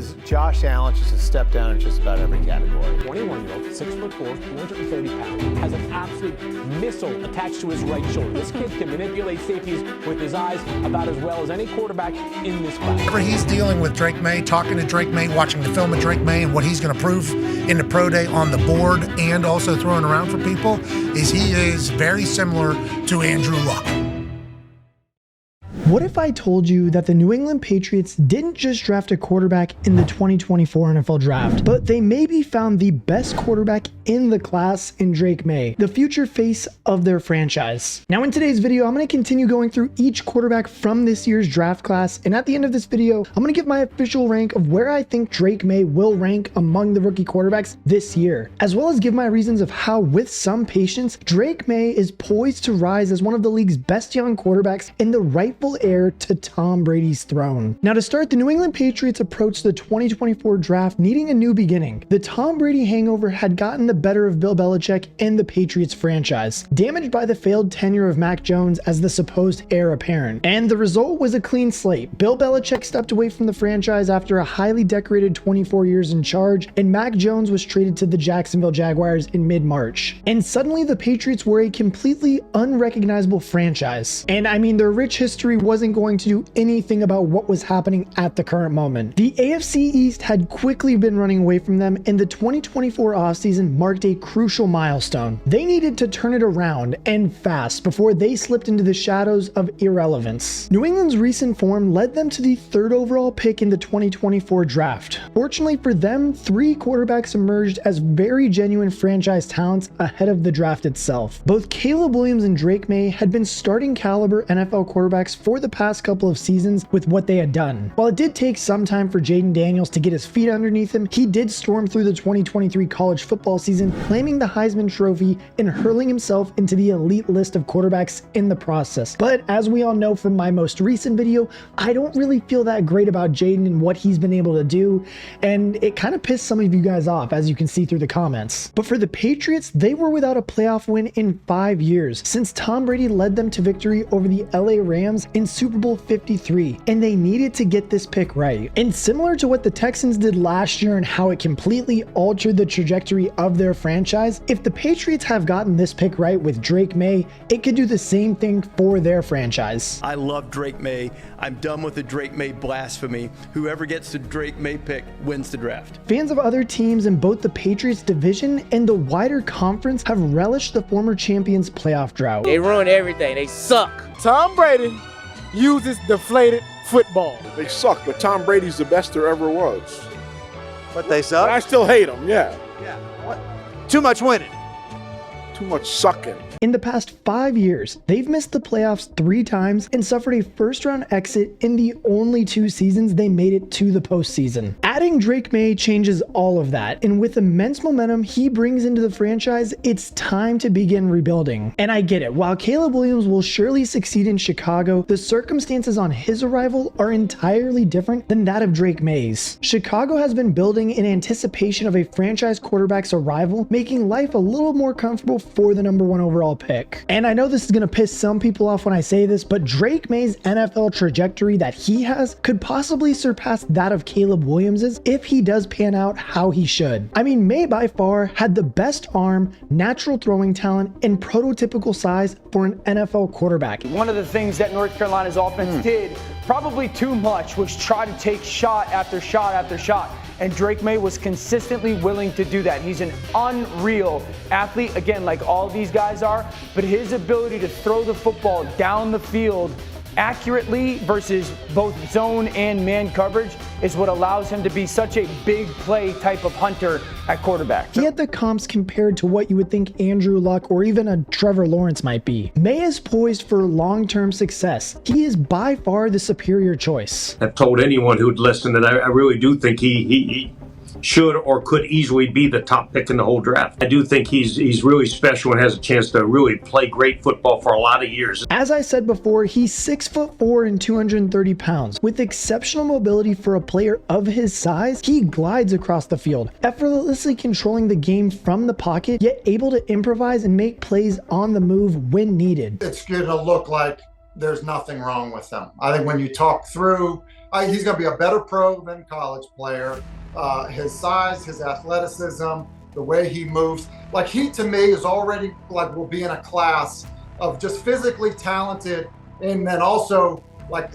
because Josh Allen's just a step down in just about every category. 21-year-old, 6'4", 230 pounds, has an absolute missile attached to his right shoulder. This kid can manipulate safeties with his eyes about as well as any quarterback in this class. Whenever he's dealing with Drake Maye, talking to Drake Maye, watching the film of Drake Maye and what he's going to prove in the pro day on the board and also throwing around for people, is he is very similar to Andrew Luck. What if I told you that the New England Patriots didn't just draft a quarterback in the 2024 NFL Draft, but they maybe found the best quarterback in the class in Drake Maye, the future face of their franchise? Now in today's video, I'm going to continue going through each quarterback from this year's draft class, and at the end of this video, I'm going to give my official rank of where I think Drake Maye will rank among the rookie quarterbacks this year, as well as give my reasons of how, with some patience, Drake Maye is poised to rise as one of the league's best young quarterbacks and the rightful heir to Tom Brady's throne. Now to start, the New England Patriots approached the 2024 draft needing a new beginning. The Tom Brady hangover had gotten the better of Bill Belichick and the Patriots franchise, damaged by the failed tenure of Mac Jones as the supposed heir apparent. And the result was a clean slate. Bill Belichick stepped away from the franchise after a highly decorated 24 years in charge, and Mac Jones was traded to the Jacksonville Jaguars in mid-March. And suddenly the Patriots were a completely unrecognizable franchise. And I mean, their rich history wasn't going to do anything about what was happening at the current moment. The AFC East had quickly been running away from them, and the 2024 offseason marked a crucial milestone. They needed to turn it around, and fast, before they slipped into the shadows of irrelevance. New England's recent form led them to the 3rd overall pick in the 2024 draft. Fortunately for them, 3 quarterbacks emerged as very genuine franchise talents ahead of the draft itself. Both Caleb Williams and Drake Maye had been starting caliber NFL quarterbacks for the past couple of seasons with what they had done. While it did take some time for Jayden Daniels to get his feet underneath him, he did storm through the 2023 college football season, claiming the Heisman Trophy and hurling himself into the elite list of quarterbacks in the process. But as we all know from my most recent video, I don't really feel that great about Jayden and what he's been able to do, and it kind of pissed some of you guys off, as you can see through the comments. But for the Patriots, they were without a playoff win in 5 years, since Tom Brady led them to victory over the LA Rams in Super Bowl 53, and they needed to get this pick right. And similar to what the Texans did last year and how it completely altered the trajectory of their franchise, if the Patriots have gotten this pick right with Drake Maye, it could do the same thing for their franchise. I love Drake Maye. I'm done with the Drake Maye blasphemy. Whoever gets the Drake Maye pick wins the draft. Fans of other teams in both the Patriots division and the wider conference have relished the former champions' playoff drought. They ruin everything. They suck. Tom Brady uses deflated football. They suck, but Tom Brady's the best there ever was. But they suck? But I still hate him, yeah. What? Too much winning. Too much sucking. In the past 5 years, they've missed the playoffs 3 times and suffered a first-round exit in the only 2 seasons they made it to the postseason. Adding Drake Maye changes all of that, and with immense momentum he brings into the franchise, it's time to begin rebuilding. And I get it, while Caleb Williams will surely succeed in Chicago, the circumstances on his arrival are entirely different than that of Drake Maye's. Chicago has been building in anticipation of a franchise quarterback's arrival, making life a little more comfortable for the number 1 overall pick. And I know this is going to piss some people off when I say this, but Drake Maye's NFL trajectory that he has could possibly surpass that of Caleb Williams's if he does pan out how he should. I mean, Maye by far had the best arm, natural throwing talent, and prototypical size for an NFL quarterback. One of the things that North Carolina's offense did, probably too much, was try to take shot after shot after shot. And Drake Maye was consistently willing to do that. He's an unreal athlete, again, like all these guys are, but his ability to throw the football down the field accurately versus both zone and man coverage is what allows him to be such a big play type of hunter at quarterback. He had the comps compared to what you would think Andrew Luck or even a Trevor Lawrence might be. Maye is poised for long-term success. He is by far the superior choice. I've told anyone who'd listen that I really do think he should or could easily be the top pick in the whole draft. I do think he's really special and has a chance to really play great football for a lot of years. As I said before, he's 6'4" and 230 pounds. With exceptional mobility for a player of his size, he glides across the field, effortlessly controlling the game from the pocket, yet able to improvise and make plays on the move when needed. It's going to look like there's nothing wrong with them. I think when you talk through He's going to be a better pro than college player. His size, his athleticism, the way he moves, like he to me is already like will be in a class of just physically talented, and then also like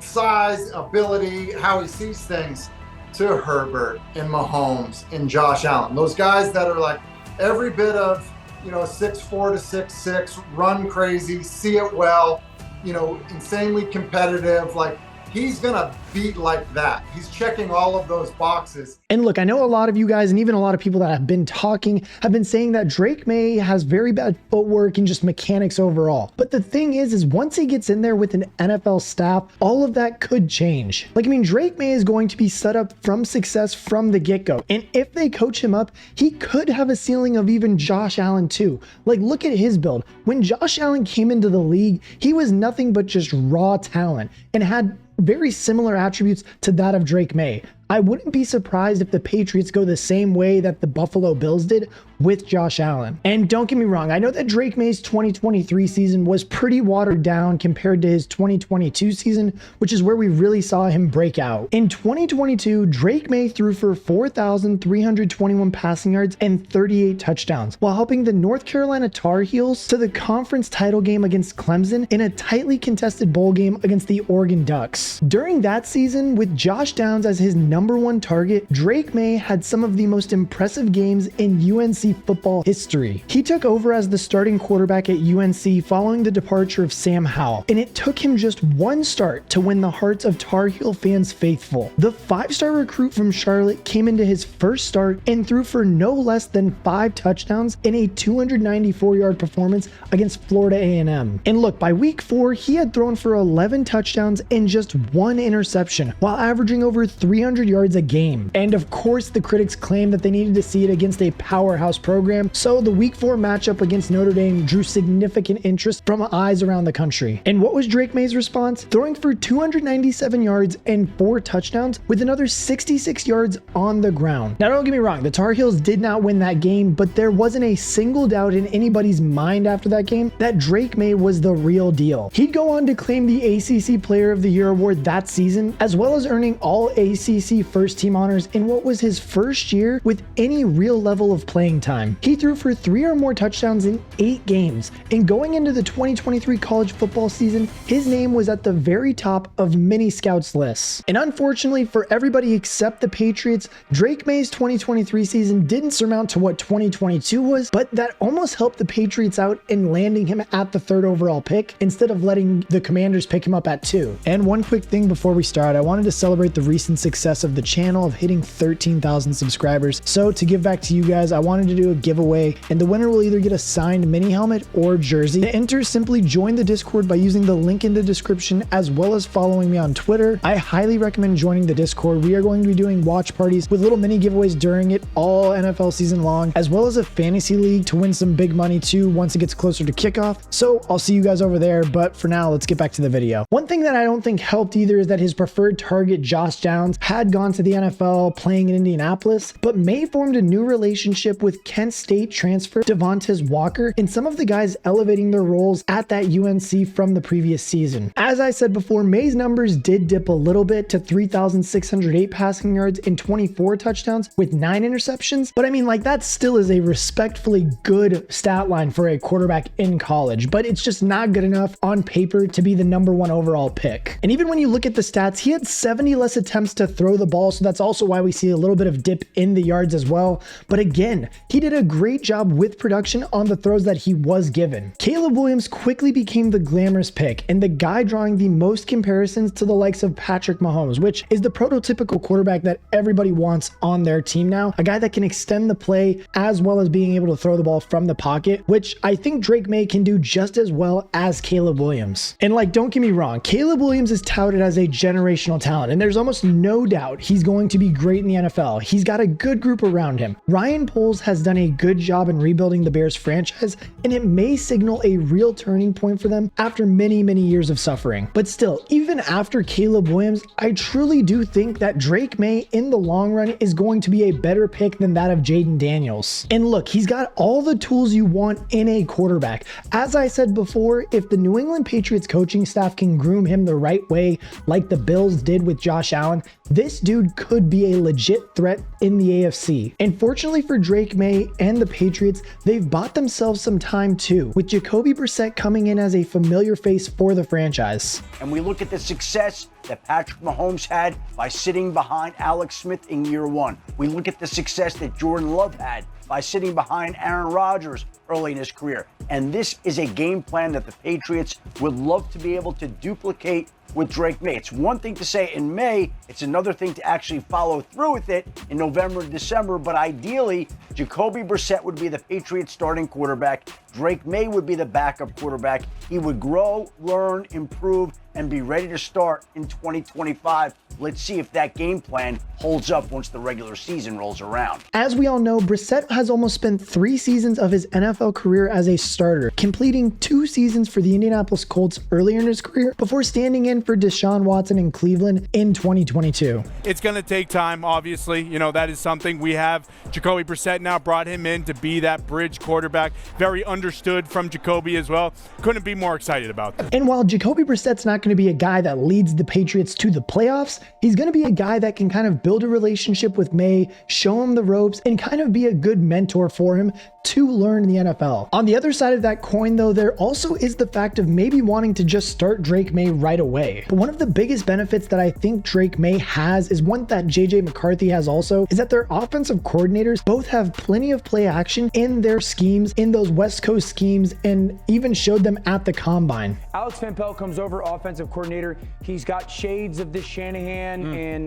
size, ability, how he sees things to Herbert and Mahomes and Josh Allen. Those guys that are like every bit of 6'4" to 6'6", run crazy, see it well, insanely competitive. Like he's gonna beat like that. He's checking all of those boxes. And look, I know a lot of you guys and even a lot of people that have been talking have been saying that Drake Maye has very bad footwork and just mechanics overall. But the thing is once he gets in there with an NFL staff, all of that could change. Like, I mean, Drake Maye is going to be set up from success from the get-go. And if they coach him up, he could have a ceiling of even Josh Allen too. Like, look at his build. When Josh Allen came into the league, he was nothing but just raw talent and had very similar attributes to that of Drake Maye. I wouldn't be surprised if the Patriots go the same way that the Buffalo Bills did with Josh Allen. And don't get me wrong, I know that Drake Maye's 2023 season was pretty watered down compared to his 2022 season, which is where we really saw him break out. In 2022, Drake Maye threw for 4,321 passing yards and 38 touchdowns, while helping the North Carolina Tar Heels to the conference title game against Clemson in a tightly contested bowl game against the Oregon Ducks. During that season, with Josh Downs as his #1 target, Drake Maye had some of the most impressive games in UNC football history. He took over as the starting quarterback at UNC following the departure of Sam Howell, and it took him just one start to win the hearts of Tar Heel fans faithful. The 5-star recruit from Charlotte came into his first start and threw for no less than 5 touchdowns in a 294-yard performance against Florida A&M. And look, by week 4, he had thrown for 11 touchdowns and just 1 interception, while averaging over 300 yards a game. And of course, the critics claimed that they needed to see it against a powerhouse program, so the week 4 matchup against Notre Dame drew significant interest from eyes around the country. And what was Drake Maye's response? Throwing for 297 yards and 4 touchdowns with another 66 yards on the ground. Now, don't get me wrong, the Tar Heels did not win that game, but there wasn't a single doubt in anybody's mind after that game that Drake Maye was the real deal. He'd go on to claim the ACC Player of the Year award that season, as well as earning all ACC first team honors in what was his first year with any real level of playing time. He threw for 3 or more touchdowns in 8 games, and going into the 2023 college football season, his name was at the very top of many scouts' lists. And unfortunately for everybody except the Patriots, Drake Maye's 2023 season didn't surmount to what 2022 was, but that almost helped the Patriots out in landing him at the 3rd overall pick instead of letting the Commanders pick him up at 2. And one quick thing before we start, I wanted to celebrate the recent success of the channel of hitting 13,000 subscribers. So to give back to you guys, I wanted to do a giveaway, and the winner will either get a signed mini helmet or jersey. To enter, simply join the Discord by using the link in the description, as well as following me on Twitter. I highly recommend joining the Discord. We are going to be doing watch parties with little mini giveaways during it all NFL season long, as well as a fantasy league to win some big money too once it gets closer to kickoff. So I'll see you guys over there, but for now, let's get back to the video. One thing that I don't think helped either is that his preferred target, Josh Downs, had gone to the NFL playing in Indianapolis, but Maye formed a new relationship with Kent State transfer Devontae Walker, and some of the guys elevating their roles at that UNC from the previous season. As I said before, Maye's numbers did dip a little bit to 3,608 passing yards and 24 touchdowns with 9 interceptions, but I mean, like, that still is a respectfully good stat line for a quarterback in college, but it's just not good enough on paper to be the #1 overall pick. And even when you look at the stats, he had 70 less attempts to throw the ball, so that's also why we see a little bit of dip in the yards as well. But again, he did a great job with production on the throws that he was given. Caleb Williams quickly became the glamorous pick and the guy drawing the most comparisons to the likes of Patrick Mahomes, which is the prototypical quarterback that everybody wants on their team now. A guy that can extend the play as well as being able to throw the ball from the pocket, which I think Drake Maye can do just as well as Caleb Williams. And like, don't get me wrong, Caleb Williams is touted as a generational talent, and there's almost no doubt doubt he's going to be great in the NFL. He's got a good group around him. Ryan Poles has done a good job in rebuilding the Bears franchise, and it may signal a real turning point for them after many, many years of suffering. But still, even after Caleb Williams, I truly do think that Drake Maye in the long run is going to be a better pick than that of Jayden Daniels. And look, he's got all the tools you want in a quarterback. As I said before, if the New England Patriots coaching staff can groom him the right way, like the Bills did with Josh Allen, this dude could be a legit threat in the AFC. And fortunately for Drake Maye and the Patriots, they've bought themselves some time too, with Jacoby Brissett coming in as a familiar face for the franchise. And we look at the success that Patrick Mahomes had by sitting behind Alex Smith in year one. We look at the success that Jordan Love had by sitting behind Aaron Rodgers early in his career. And this is a game plan that the Patriots would love to be able to duplicate with Drake Maye. It's one thing to say in May, it's another thing to actually follow through with it in November and December, but ideally, Jacoby Brissett would be the Patriots starting quarterback. Drake Maye would be the backup quarterback. He would grow, learn, improve, and be ready to start in 2025. Let's see if that game plan holds up once the regular season rolls around. As we all know, Brissett has almost spent 3 seasons of his NFL career as a starter, completing 2 seasons for the Indianapolis Colts earlier in his career before standing in for Deshaun Watson in Cleveland in 2022. It's going to take time, obviously. You know, that is something. We have Jacoby Brissett now, brought him in to be that bridge quarterback. Very understood from Jacoby as well. Couldn't be more excited about that. And while Jacoby Brissett's not going to be a guy that leads the Patriots to the playoffs, he's going to be a guy that can kind of build a relationship with Maye, show him the ropes, and kind of be a good mentor for him to learn the NFL. On the other side of that coin, though, there also is the fact of maybe wanting to just start Drake Maye right away. But one of the biggest benefits that I think Drake Maye has is one that McCarthy has also, is that their offensive coordinators both have plenty of play action in their schemes, in those West Coast schemes, and even showed them at the combine. Alex Van Pelt comes over, offensive coordinator. He's got shades of this Shanahan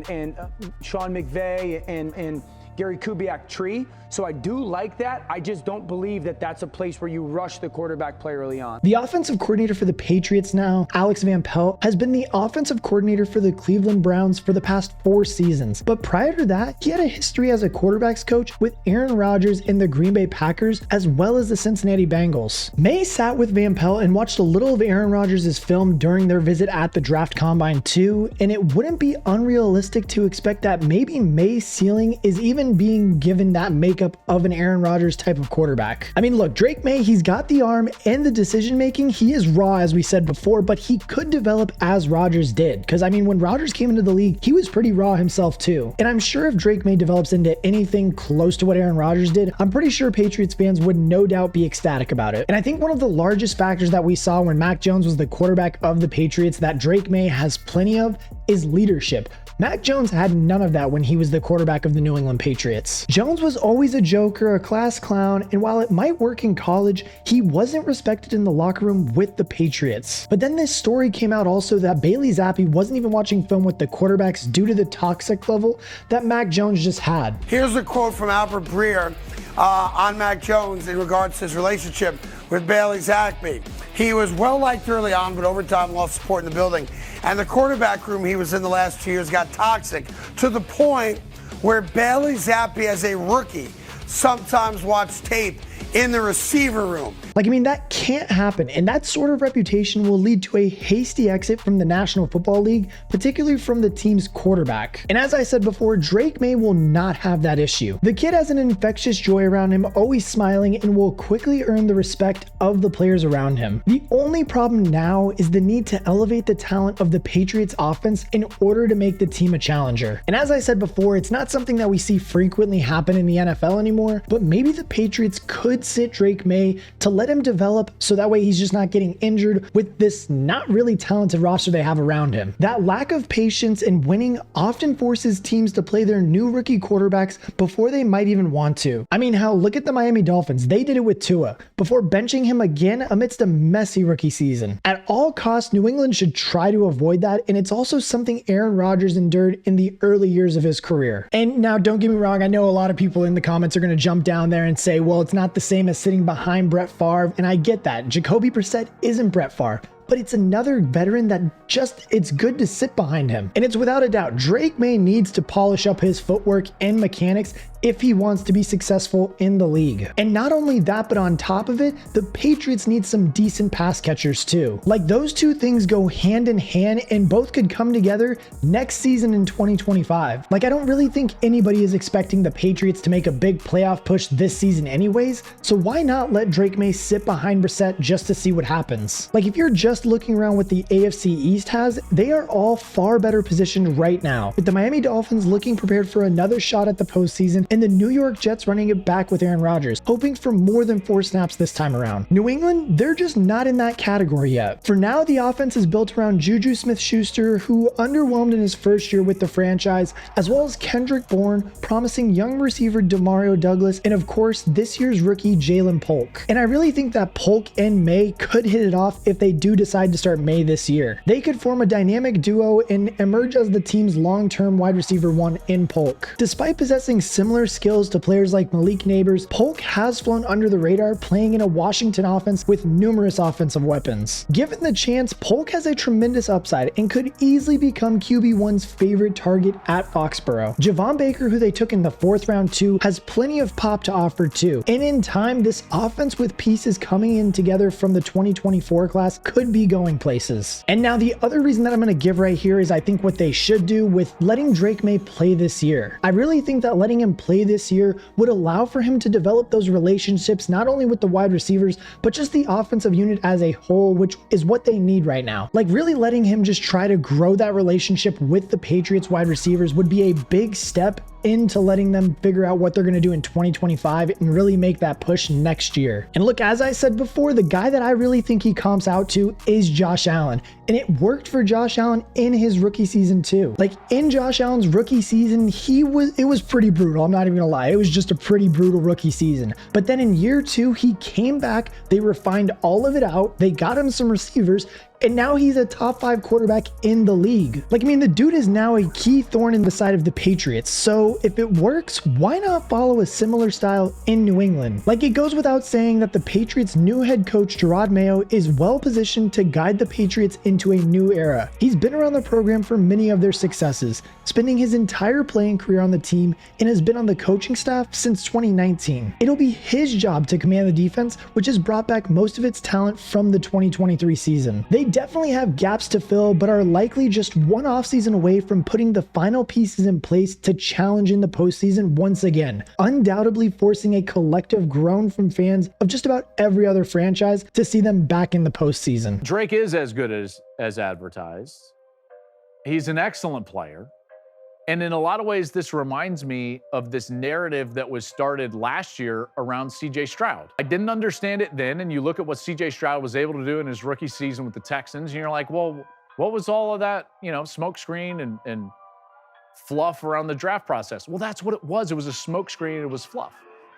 and Sean McVay and Gary Kubiak tree. So I do like that. I just don't believe that that's a place where you rush the quarterback play early on. The offensive coordinator for the Patriots now, Alex Van Pelt, has been the offensive coordinator for the Cleveland Browns for the past 4 seasons. But prior to that, he had a history as a quarterbacks coach with Aaron Rodgers in the Green Bay Packers, as well as the Cincinnati Bengals. Maye sat with Van Pelt and watched a little of Aaron Rodgers' film during their visit at the draft combine too, and it wouldn't be unrealistic to expect that maybe Maye's ceiling is even being given that makeup of an Aaron Rodgers type of quarterback. I mean, look, Drake Maye, he's got the arm and the decision making. He is raw, as we said before, but he could develop as Rodgers did. Because I mean, when Rodgers came into the league, he was pretty raw himself too. And I'm sure if Drake Maye develops into anything close to what Aaron Rodgers did, I'm pretty sure Patriots fans would no doubt be ecstatic about it. And I think one of the largest factors that we saw when Mac Jones was the quarterback of the Patriots that Drake Maye has plenty of is leadership. Mac Jones had none of that when he was the quarterback of the New England Patriots. Jones was always a joker, a class clown, and while it might work in college, he wasn't respected in the locker room with the Patriots. But then this story came out also that Bailey Zappi wasn't even watching film with the quarterbacks due to the toxic level that Mac Jones just had. Here's a quote from Albert Breer on Mac Jones in regards to his relationship with Bailey Zappi. He was well liked early on, but over time lost support in the building. And the quarterback room he was in the last 2 years got toxic to the point where Bailey Zappi, as a rookie, sometimes watched tape in the receiver room. Like, I mean, that can't happen. And that sort of reputation will lead to a hasty exit from the National Football League, particularly from the team's quarterback. And as I said before, Drake Maye will not have that issue. The kid has an infectious joy around him, always smiling, and will quickly earn the respect of the players around him. The only problem now is the need to elevate the talent of the Patriots offense in order to make the team a challenger. And as I said before, it's not something that we see frequently happen in the NFL anymore, but maybe the Patriots could sit Drake Maye to let him develop so that way he's just not getting injured with this not really talented roster they have around him. That lack of patience and winning often forces teams to play their new rookie quarterbacks before they might even want to. I mean, look at the Miami Dolphins. They did it with Tua before benching him again amidst a messy rookie season. At all costs, New England should try to avoid that, and it's also something Aaron Rodgers endured in the early years of his career. And now, don't get me wrong, I know a lot of people in the comments are going to jump down there and say, well, it's not the same as sitting behind Brett Favre, and I get that. Jacoby Brissett isn't Brett Favre, but it's another veteran that it's good to sit behind him. And it's without a doubt, Drake Maye needs to polish up his footwork and mechanics if he wants to be successful in the league. And not only that, but on top of it, the Patriots need some decent pass catchers too. Like, those two things go hand in hand and both could come together next season in 2025. Like, I don't really think anybody is expecting the Patriots to make a big playoff push this season anyways, so why not let Drake Maye sit behind Brissett just to see what happens? Like, if you're just looking around what the AFC East has, they are all far better positioned right now, with the Miami Dolphins looking prepared for another shot at the postseason, and the New York Jets running it back with Aaron Rodgers, hoping for more than 4 snaps this time around. New England, they're just not in that category yet. For now, the offense is built around Juju Smith-Schuster, who underwhelmed in his first year with the franchise, as well as Kendrick Bourne, promising young receiver Demario Douglas, and of course, this year's rookie Jayden Polk. And I really think that Polk and Maye could hit it off if they do decide to start Maye this year. They could form a dynamic duo and emerge as the team's long-term wide receiver 1 in Polk. Despite possessing similar skills to players like Malik Neighbors, Polk has flown under the radar, playing in a Washington offense with numerous offensive weapons. Given the chance, Polk has a tremendous upside and could easily become QB1's favorite target at Foxborough. Javon Baker, who they took in the 4th round too, has plenty of pop to offer too. And in time, this offense with pieces coming in together from the 2024 class could be going places. And now the other reason that I'm going to give right here is I think what they should do with letting Drake Maye play this year. I really think that letting him play this year would allow for him to develop those relationships not only with the wide receivers, but just the offensive unit as a whole, which is what they need right now. Like, really letting him just try to grow that relationship with the Patriots wide receivers would be a big step into letting them figure out what they're going to do in 2025 and really make that push next year. And look, as I said before, the guy that I really think he comps out to is Josh Allen. And it worked for Josh Allen in his rookie season too. Like, in Josh Allen's rookie season, it was pretty brutal. I'm not even gonna lie. It was just a pretty brutal rookie season. But then in year 2, he came back, they refined all of it out, they got him some receivers, and now he's a top 5 quarterback in the league. Like, I mean, the dude is now a key thorn in the side of the Patriots. So if it works, why not follow a similar style in New England? Like, it goes without saying that the Patriots' new head coach, Jerod Mayo, is well positioned to guide the Patriots into a new era. He's been around the program for many of their successes, spending his entire playing career on the team, and has been on the coaching staff since 2019. It'll be his job to command the defense, which has brought back most of its talent from the 2023 season. They definitely have gaps to fill, but are likely just one offseason away from putting the final pieces in place to challenge in the postseason once again, undoubtedly forcing a collective groan from fans of just about every other franchise to see them back in the postseason. Drake is as good as advertised. He's an excellent player. And in a lot of ways, this reminds me of this narrative that was started last year around CJ Stroud. I didn't understand it then, and you look at what CJ Stroud was able to do in his rookie season with the Texans, and you're like, well, what was all of that, smoke screen and fluff around the draft process? Well, that's what it was. It was a smoke screen, and it was fluff.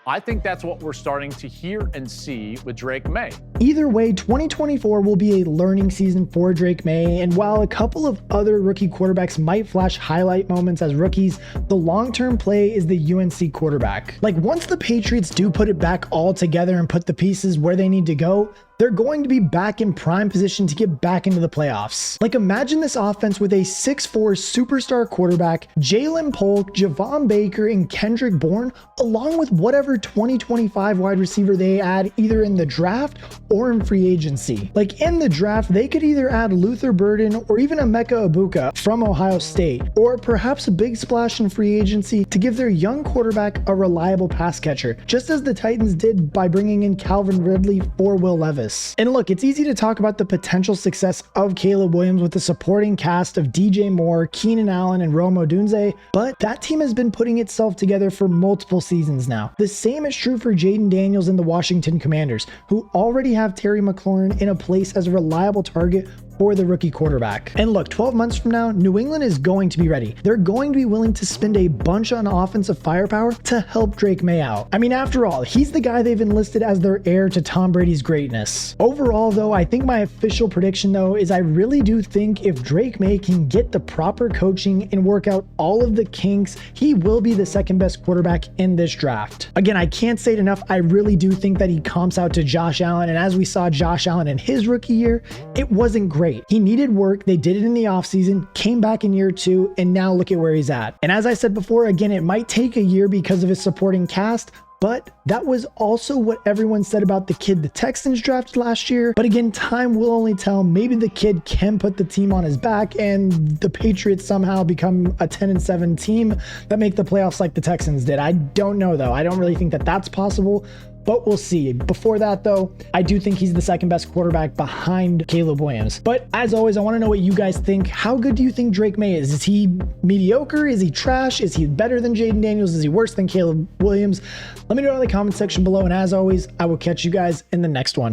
I think that's what we're starting to hear and see with Drake Maye. Either way, 2024 will be a learning season for Drake Maye, and while a couple of other rookie quarterbacks might flash highlight moments as rookies, the long-term play is the UNC quarterback. Like, once the Patriots do put it back all together and put the pieces where they need to go, they're going to be back in prime position to get back into the playoffs. Like, imagine this offense with a 6'4" superstar quarterback, Jayden Polk, Javon Baker, and Kendrick Bourne, along with whatever 2025 wide receiver they add either in the draft or in free agency. Like, in the draft, they could either add Luther Burden or even Emeka Egbuka from Ohio State, or perhaps a big splash in free agency to give their young quarterback a reliable pass catcher, just as the Titans did by bringing in Calvin Ridley for Will Levis. And look, it's easy to talk about the potential success of Caleb Williams with the supporting cast of DJ Moore, Keenan Allen, and Rome Odunze, but that team has been putting itself together for multiple seasons now. The same is true for Jayden Daniels and the Washington Commanders, who already have Terry McLaurin in a place as a reliable target for the rookie quarterback. And look, 12 months from now, New England is going to be ready. They're going to be willing to spend a bunch on offensive firepower to help Drake Maye out. I mean, after all, he's the guy they've enlisted as their heir to Tom Brady's greatness. Overall, though, I think my official prediction, though, is I really do think if Drake Maye can get the proper coaching and work out all of the kinks, he will be the second best quarterback in this draft. Again, I can't say it enough. I really do think that he comps out to Josh Allen. And as we saw Josh Allen in his rookie year, it wasn't great. He needed work. They did it in the offseason, came back in year 2, and now look at where he's at. And as I said before, again, it might take a year because of his supporting cast, but that was also what everyone said about the kid the Texans drafted last year. But again, time will only tell. Maybe the kid can put the team on his back and the Patriots somehow become a 10-7 team that make the playoffs like the Texans did. I don't know, though. I don't really think that that's possible, but we'll see. Before that, though, I do think he's the second best quarterback behind Caleb Williams. But as always, I want to know what you guys think. How good do you think Drake Maye is? Is he mediocre? Is he trash? Is he better than Jayden Daniels? Is he worse than Caleb Williams? Let me know in the comment section below. And as always, I will catch you guys in the next one.